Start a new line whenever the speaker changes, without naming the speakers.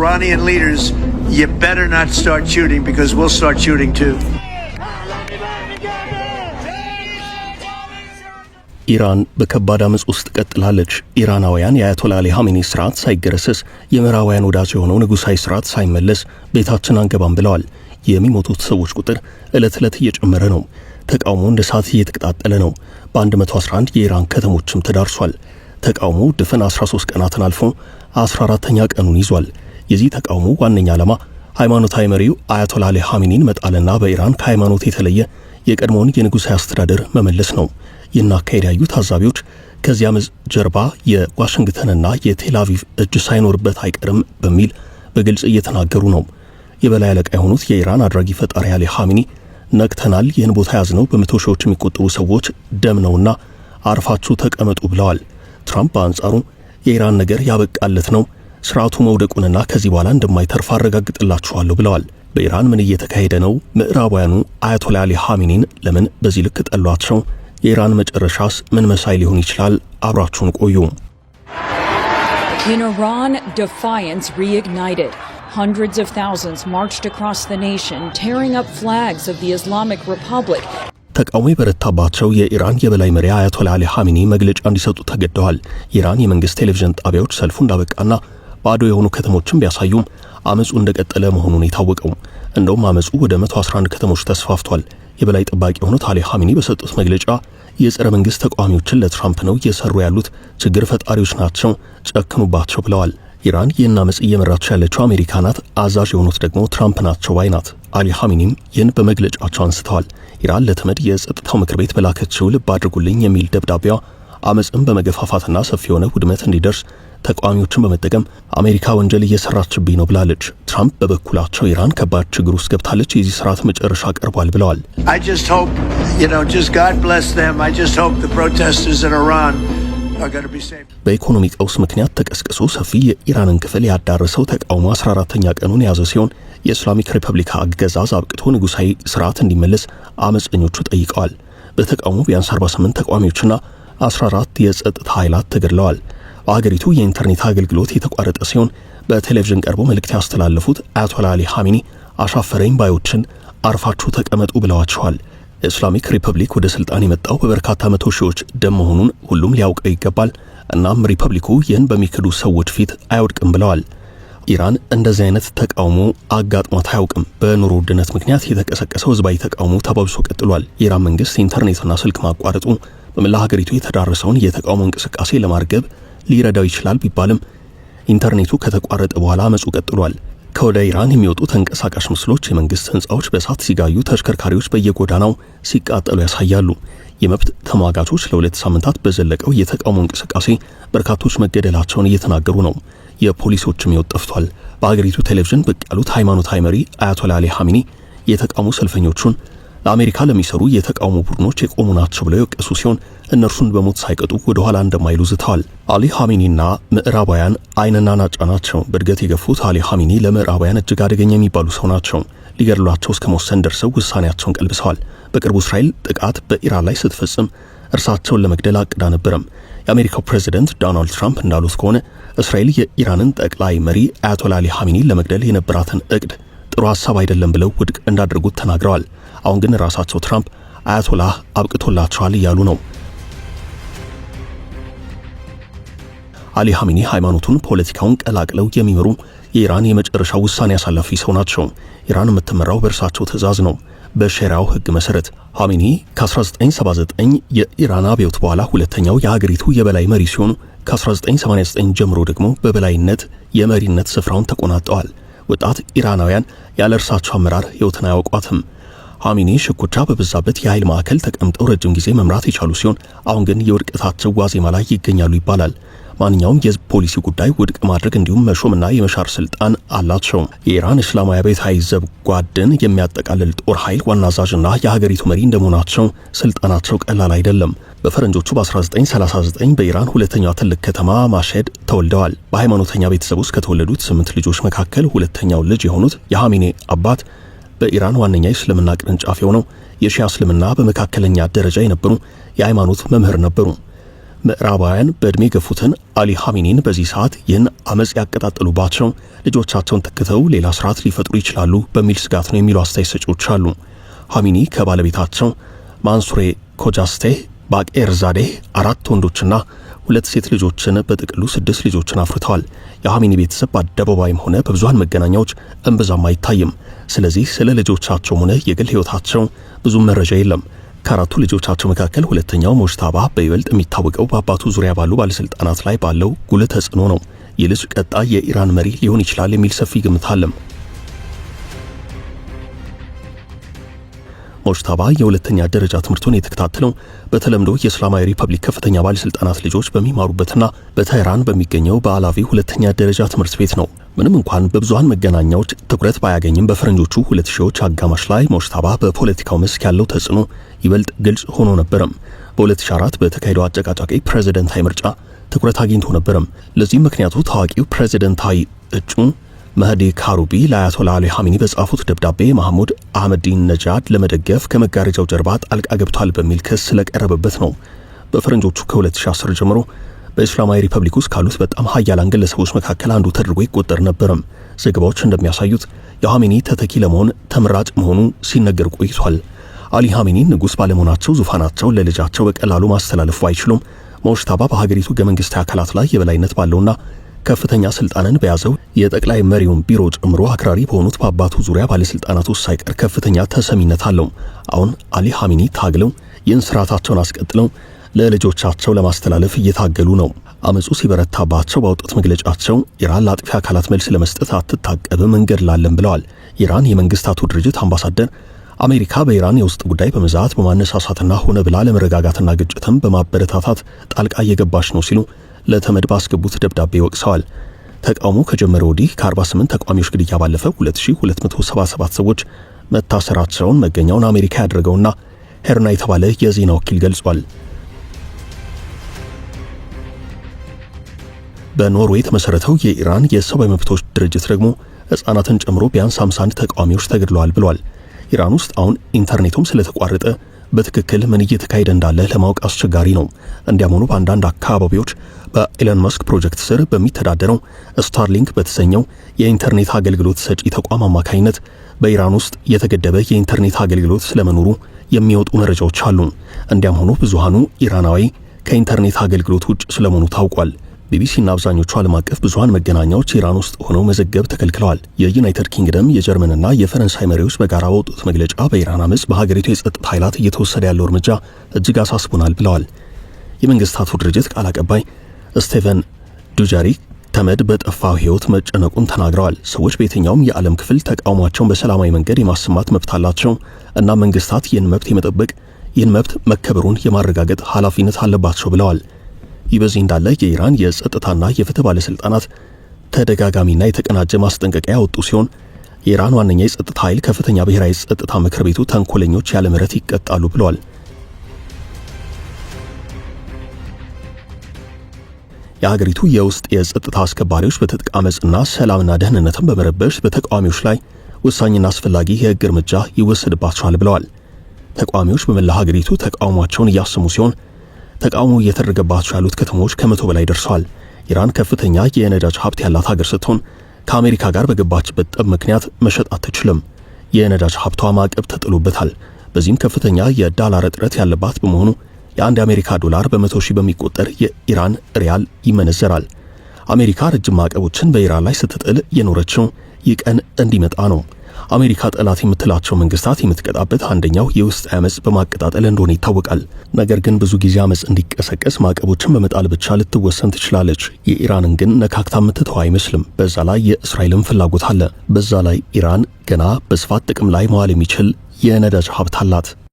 Iranian leaders, you better not start shooting because we'll start shooting too.
ኢራን በከባድ አመጽ ውስጥ ቀጥላለች። ኢራናውያን የአያቶላ አሊ ኻሜኒ ስርዓት ሳይገረሰስ የምዕራባውያን ወዳጅ የሆነው ንጉሳዊ ስርዓት ሳይመለስ ቤታችን አንገባም ብለዋል። የሚሞቱት ሰዎች ቁጥር ዕለት ዕለት እየጨመረ ነው። ተቃውሞ እንደ እሳት እየተቀጣጠለ ነው። በ111 የኢራን ከተሞችም ተዳርሷል። ተቃውሞ ድፍን 13 ቀናትን አልፎ 14ኛ ቀኑን ይዟል። የዚህ ተቃውሞ ዋነኛ ዓላማ ሃይማኖታዊ መሪው አያቶላ አሊ ኻሜኒን መጣልና በኢራን ከሃይማኖት የተለየ የቀድሞውን የንጉሳዊ አስተዳደር መመለስ ነው። የናካሄድ ያዩ ታዛቢዎች ከዚያ ጀርባ የዋሽንግተንና የቴል አቪቭ እጅ ሳይኖርበት አይቀርም በሚል በግልጽ እየተናገሩ ነው። የበላይ አለቃ የሆኑት የኢራን አድራጊ ፈጣሪ አሊ ኻሜኒ ነቅተናል፣ ይህን ቦታ ያዝነው በመቶ ሺዎች የሚቆጠሩ ሰዎች ደም ነውና አርፋችሁ ተቀመጡ ብለዋል። ትራምፕ በአንጻሩ የኢራን ነገር ያበቃለት ነው፣ ስርዓቱ መውደቁንና ከዚህ በኋላ እንደማይተርፍ አረጋግጥላችኋለሁ ብለዋል። በኢራን ምን እየተካሄደ ነው? ምዕራባውያኑ አያቶላ አሊ ኻሜኒን ለምን በዚህ ልክ ጠሏቸው? የኢራን መጨረሻስ ምን መሳይ ሊሆን ይችላል? አብራችሁን ቆዩ።
In Iran, defiance reignited. Hundreds of thousands marched across the nation, tearing up flags of the Islamic Republic.
ተቃውሞ የበረታባቸው የኢራን የበላይ መሪ አያቶላ አሊ ኻሜኒ መግለጫ እንዲሰጡ ተገደዋል። ኢራን የመንግስት ቴሌቪዥን ጣቢያዎች ሰልፉ እንዳበቃና ባዶ የሆኑ ከተሞችን ቢያሳዩም አመጹ እንደቀጠለ መሆኑን የታወቀው። እንደውም አመጹ ወደ 111 ከተሞች ተስፋፍቷል። የበላይ ጠባቂ የሆኑት አሊ ኻሜኒ በሰጡት መግለጫ የጸረ መንግስት ተቃዋሚዎችን ለትራምፕ ነው እየሰሩ ያሉት፣ ችግር ፈጣሪዎች ናቸው፣ ጨክኑባቸው ብለዋል። ኢራን ይህን አመጽ እየመራች ያለችው አሜሪካ ናት፣ አዛዥ የሆኑት ደግሞ ትራምፕ ናቸው ባይ ናት። አሊ ኻሜኒም ይህን በመግለጫቸው አንስተዋል። ኢራን ለተመድ የጸጥታው ምክር ቤት በላከችው ልብ አድርጉልኝ የሚል ደብዳቤዋ አመጽን በመገፋፋትና ሰፊ የሆነ ውድመት እንዲደርስ ተቃዋሚዎችን በመጠቀም አሜሪካ ወንጀል እየሰራችብኝ ነው ብላለች። ትራምፕ በበኩላቸው ኢራን ከባድ ችግር ውስጥ ገብታለች፣ የዚህ ስርዓት መጨረሻ ቀርቧል ብለዋል።
I just hope, just God bless them. I just hope the protesters in Iran are going to be safe.
በኢኮኖሚ ቀውስ ምክንያት ተቀስቅሶ ሰፊ የኢራንን ክፍል ያዳረሰው ተቃውሞ 14ኛ ቀኑን የያዘ ሲሆን የእስላሚክ ሪፐብሊክ አገዛዝ አብቅቶ ንጉሳዊ ስርዓት እንዲመለስ አመፀኞቹ ጠይቀዋል። በተቃውሞ ቢያንስ 48 ተቃዋሚዎችና 14 የጸጥታ ኃይላት ተገድለዋል። በአገሪቱ የኢንተርኔት አገልግሎት የተቋረጠ ሲሆን በቴሌቪዥን ቀርቦ መልእክት ያስተላለፉት አያቶላ አሊ ኻሜኒ አሻፈረኝ ባዮችን አርፋችሁ ተቀመጡ ብለዋቸዋል። የእስላሚክ ሪፐብሊክ ወደ ስልጣን የመጣው በበርካታ መቶ ሺዎች ደም መሆኑን ሁሉም ሊያውቀው ይገባል። እናም ሪፐብሊኩ ይህን በሚክዱ ሰዎች ፊት አይወድቅም ብለዋል። ኢራን እንደዚህ አይነት ተቃውሞ አጋጥሟት አያውቅም። በኑሮ ውድነት ምክንያት የተቀሰቀሰው ህዝባዊ ተቃውሞ ተባብሶ ቀጥሏል። የኢራን መንግስት ኢንተርኔትና ስልክ ማቋረጡ በመላ ሀገሪቱ የተዳረሰውን የተቃውሞ እንቅስቃሴ ለማርገብ ሊረዳው ይችላል ቢባልም ኢንተርኔቱ ከተቋረጠ በኋላ አመጹ ቀጥሏል። ከወደ ኢራን የሚወጡ ተንቀሳቃሽ ምስሎች የመንግስት ህንጻዎች በእሳት ሲጋዩ፣ ተሽከርካሪዎች በየጎዳናው ሲቃጠሉ ያሳያሉ። የመብት ተሟጋቾች ለሁለት ሳምንታት በዘለቀው የተቃውሞ እንቅስቃሴ በርካቶች መገደላቸውን እየተናገሩ ነው። የፖሊሶችም ህይወት ጠፍቷል። በአገሪቱ ቴሌቪዥን ብቅ ያሉት ሃይማኖታዊ መሪ አያቶላ አሊ ኻሜኒ የተቃውሞ ሰልፈኞቹን ለአሜሪካ ለሚሰሩ የተቃውሞ ቡድኖች የቆሙ ናቸው ብለው የወቀሱ ሲሆን እነርሱን በሞት ሳይቀጡ ወደ ኋላ እንደማይሉ ዝተዋል። አሊ ኻሜኒና ምዕራባውያን አይንና ናጫ ናቸው። በእድገት የገፉት አሊ ኻሜኒ ለምዕራባውያን እጅግ አደገኛ የሚባሉ ሰው ናቸው። ሊገድሏቸው እስከ መወሰን ደርሰው ውሳኔያቸውን ቀልብሰዋል። በቅርቡ እስራኤል ጥቃት በኢራን ላይ ስትፈጽም እርሳቸውን ለመግደል አቅዳ ነበረም። የአሜሪካው ፕሬዝዳንት ዶናልድ ትራምፕ እንዳሉት ከሆነ እስራኤል የኢራንን ጠቅላይ መሪ አያቶላ አሊ ኻሜኒን ለመግደል የነበራትን እቅድ ጥሩ ሐሳብ አይደለም ብለው ውድቅ እንዳደረጉት ተናግረዋል። አሁን ግን ራሳቸው ትራምፕ አያቶላህ አብቅቶላቸዋል እያሉ ነው። አሊ ኻሜኒ ሃይማኖቱን ፖለቲካውን ቀላቅለው የሚመሩ የኢራን የመጨረሻ ውሳኔ አሳላፊ ሰው ናቸው። ኢራን የምትመራው በእርሳቸው ትዕዛዝ ነው። በሸሪዓው ህግ መሰረት ኻሜኒ ከ1979 የኢራን አብዮት በኋላ ሁለተኛው የሀገሪቱ የበላይ መሪ ሲሆኑ ከ1989 ጀምሮ ደግሞ በበላይነት የመሪነት ስፍራውን ተቆናጠዋል። ወጣት ኢራናውያን ያለ እርሳቸው አመራር ህይወትን አያውቋትም። ኻሜኒ ሽኩቻ በበዛበት የኃይል ማዕከል ተቀምጠው ረጅም ጊዜ መምራት የቻሉ ሲሆን አሁን ግን የውድቀታቸው ዋዜማ ላይ ይገኛሉ ይባላል። ማንኛውም የህዝብ ፖሊሲ ጉዳይ ውድቅ ማድረግ እንዲሁም መሾምና የመሻር ስልጣን አላቸው። የኢራን እስላማዊ አብዮታዊ ዘብ ጓድን የሚያጠቃልል ጦር ኃይል ዋና አዛዥና የሀገሪቱ መሪ እንደመሆናቸው ስልጣናቸው ቀላል አይደለም። በፈረንጆቹ በ1939 በኢራን ሁለተኛው ትልቅ ከተማ ማሸድ ተወልደዋል። በሃይማኖተኛ ቤተሰብ ውስጥ ከተወለዱት 8 ልጆች መካከል ሁለተኛው ልጅ የሆኑት የኻሜኒ አባት በኢራን ዋነኛ እስልምና ቅርንጫፍ የሆነው የሺያ እስልምና በመካከለኛ ደረጃ የነበሩ የሃይማኖት መምህር ነበሩ። ምዕራባውያን በዕድሜ ገፉትን አሊ ሐሚኒን በዚህ ሰዓት ይህን አመጽ ያቀጣጠሉባቸው ልጆቻቸውን ተክተው ሌላ ስርዓት ሊፈጥሩ ይችላሉ በሚል ስጋት ነው የሚሉ አስተያየት ሰጪዎች አሉ። ሐሚኒ ከባለቤታቸው ማንሱሬ ኮጃስቴህ ባቄርዛዴህ 4 ወንዶችና 2 ሴት ልጆችን በጥቅሉ 6 ልጆችን አፍርተዋል። የሐሚኒ ቤተሰብ በአደባባይም ሆነ በብዙሃን መገናኛዎች እምብዛም አይታይም። ስለዚህ ስለ ልጆቻቸውም ሆነ የግል ህይወታቸው ብዙ መረጃ የለም። ከአራቱ ልጆቻቸው መካከል ሁለተኛው ሞጅታባ በይበልጥ የሚታወቀው በአባቱ ዙሪያ ባሉ ባለስልጣናት ላይ ባለው ጉልህ ተጽዕኖ ነው። ይህ ልጅ ቀጣይ የኢራን መሪ ሊሆን ይችላል የሚል ሰፊ ግምት አለ። ሞጅታባ የሁለተኛ ደረጃ ትምህርቱን የተከታተለው በተለምዶ የእስላማዊ ሪፐብሊክ ከፍተኛ ባለስልጣናት ልጆች በሚማሩበትና በቴህራን በሚገኘው በአላቪ ሁለተኛ ደረጃ ትምህርት ቤት ነው። ምንም እንኳን በብዙሃን መገናኛዎች ትኩረት ባያገኝም በፈረንጆቹ 2000ዎች አጋማሽ ላይ ሞጅታባ በፖለቲካው መስክ ያለው ተጽዕኖ ይበልጥ ግልጽ ሆኖ ነበረም። በ2004 በተካሄደው አጨቃጫቂ ፕሬዝዳንታዊ ምርጫ ትኩረት አግኝቶ ነበረም። ለዚህም ምክንያቱ ታዋቂው ፕሬዝዳንታዊ እጩ መህዲ ካሩቢ ለአያቶላ አሊ ሐሚኒ በጻፉት ደብዳቤ ማህሙድ አህመዲን ነጃድ ለመደገፍ ከመጋረጃው ጀርባ ጣልቃ ገብቷል በሚል ክስ ስለቀረበበት ነው። በፈረንጆቹ ከ2010 ጀምሮ በእስላማዊ ሪፐብሊክ ውስጥ ካሉት በጣም ሀያላን ግለሰቦች መካከል አንዱ ተደርጎ ይቆጠር ነበርም። ዘገባዎች እንደሚያሳዩት የሐሚኒ ተተኪ ለመሆን ተመራጭ መሆኑ ሲነገር ቆይቷል። አሊ ሐሚኒ ንጉስ ባለመሆናቸው ዙፋናቸውን ለልጃቸው በቀላሉ ማስተላለፍ አይችሉም። ሞጅታባ በሀገሪቱ ሕገ መንግስታዊ አካላት ላይ የበላይነት ባለውና ከፍተኛ ስልጣንን በያዘው የጠቅላይ መሪውን ቢሮ ጨምሮ አክራሪ በሆኑት በአባቱ ዙሪያ ባለስልጣናት ውስጥ ሳይቀር ከፍተኛ ተሰሚነት አለው። አሁን አሊ ሐሚኒ ታግለው ይህን ስርዓታቸውን አስቀጥለው ለልጆቻቸው ለማስተላለፍ እየታገሉ ነው። አመጹ ሲበረታባቸው ባወጡት መግለጫቸው ኢራን ለአጥፊ አካላት መልስ ለመስጠት አትታቀብም እንገድላለን ብለዋል። ኢራን የመንግስታቱ ድርጅት አምባሳደር አሜሪካ በኢራን የውስጥ ጉዳይ በመዛት በማነሳሳትና ሆነ ብላ ለመረጋጋትና ግጭትም በማበረታታት ጣልቃ እየገባች ነው ሲሉ ለተመድ ባስገቡት ደብዳቤ ወቅሰዋል። ተቃውሞ ከጀመረ ወዲህ ከ48 ተቃዋሚዎች ግድያ ባለፈ 2277 ሰዎች መታሰራቸውን መገኛውን አሜሪካ ያደረገውና ሄርና የተባለ የዜና ወኪል ገልጿል። በኖርዌይ የተመሰረተው የኢራን የሰብአዊ መብቶች ድርጅት ደግሞ ሕፃናትን ጨምሮ ቢያንስ 51 ተቃዋሚዎች ተገድለዋል ብሏል። ኢራን ውስጥ አሁን ኢንተርኔቱም ስለተቋረጠ በትክክል ምን እየተካሄደ እንዳለ ለማወቅ አስቸጋሪ ነው። እንዲያም ሆኖ በአንዳንድ አካባቢዎች በኤለን መስክ ፕሮጀክት ስር በሚተዳደረው ስታርሊንክ በተሰኘው የኢንተርኔት አገልግሎት ሰጪ ተቋም አማካኝነት በኢራን ውስጥ የተገደበ የኢንተርኔት አገልግሎት ስለመኖሩ የሚወጡ መረጃዎች አሉ። እንዲያም ሆኖ ብዙሃኑ ኢራናዊ ከኢንተርኔት አገልግሎት ውጭ ስለመሆኑ ታውቋል። ቢቢሲና አብዛኞቹ ዓለም አቀፍ ብዙሃን መገናኛዎች ኢራን ውስጥ ሆነው መዘገብ ተከልክለዋል። የዩናይትድ ኪንግደም፣ የጀርመንና የፈረንሳይ መሪዎች በጋራ በወጡት መግለጫ በኢራን አመጽ በሀገሪቱ የጸጥታ ኃይላት እየተወሰደ ያለው እርምጃ እጅግ አሳስቦናል ብለዋል። የመንግስታቱ ድርጅት ቃል አቀባይ ስቴቨን ዱጃሪክ ተመድ በጠፋው ሕይወት መጨነቁን ተናግረዋል። ሰዎች በየትኛውም የዓለም ክፍል ተቃውሟቸውን በሰላማዊ መንገድ የማሰማት መብት አላቸው እና መንግስታት ይህን መብት የመጠበቅ ይህን መብት መከበሩን የማረጋገጥ ኃላፊነት አለባቸው ብለዋል። ይህ በዚህ እንዳለ የኢራን የጸጥታና የፍትህ ባለስልጣናት ተደጋጋሚና የተቀናጀ ማስጠንቀቂያ ያወጡ ሲሆን የኢራን ዋነኛ የጸጥታ ኃይል ከፍተኛ ብሔራዊ ጸጥታ ምክር ቤቱ ተንኮለኞች ያለ ምህረት ይቀጣሉ ብለዋል። የሀገሪቱ የውስጥ የጸጥታ አስከባሪዎች በትጥቅ አመጽና ሰላምና ደህንነትን በመረበሽ በተቃዋሚዎች ላይ ወሳኝና አስፈላጊ የህግ እርምጃ ይወሰድባቸዋል ብለዋል። ተቃዋሚዎች በመላ ሀገሪቱ ተቃውሟቸውን እያሰሙ ሲሆን ተቃውሞ እየተደረገባቸው ያሉት ከተሞች ከ100 በላይ ደርሰዋል። ኢራን ከፍተኛ የነዳጅ ሀብት ያላት ሀገር ስትሆን ከአሜሪካ ጋር በገባችበት ጠብ ምክንያት መሸጥ አትችልም። የነዳጅ ሀብቷ ማዕቀብ ተጥሎበታል። በዚህም ከፍተኛ የዳላር እጥረት ያለባት በመሆኑ የአንድ የአሜሪካ ዶላር በ100 ሺህ በሚቆጠር የኢራን ሪያል ይመነዘራል። አሜሪካ ረጅም ማዕቀቦችን በኢራን ላይ ስትጥል የኖረችው ይህ ቀን እንዲመጣ ነው። አሜሪካ ጠላት የምትላቸው መንግስታት የምትቀጣበት አንደኛው የውስጥ አመጽ በማቀጣጠል እንደሆነ ይታወቃል። ነገር ግን ብዙ ጊዜ አመጽ እንዲቀሰቀስ ማዕቀቦችን በመጣል ብቻ ልትወሰን ትችላለች። የኢራንን ግን ነካክታ የምትተው አይመስልም። በዛ ላይ የእስራኤልን ፍላጎት አለ። በዛ ላይ ኢራን ገና በስፋት ጥቅም ላይ መዋል የሚችል የነዳጅ ሀብት አላት።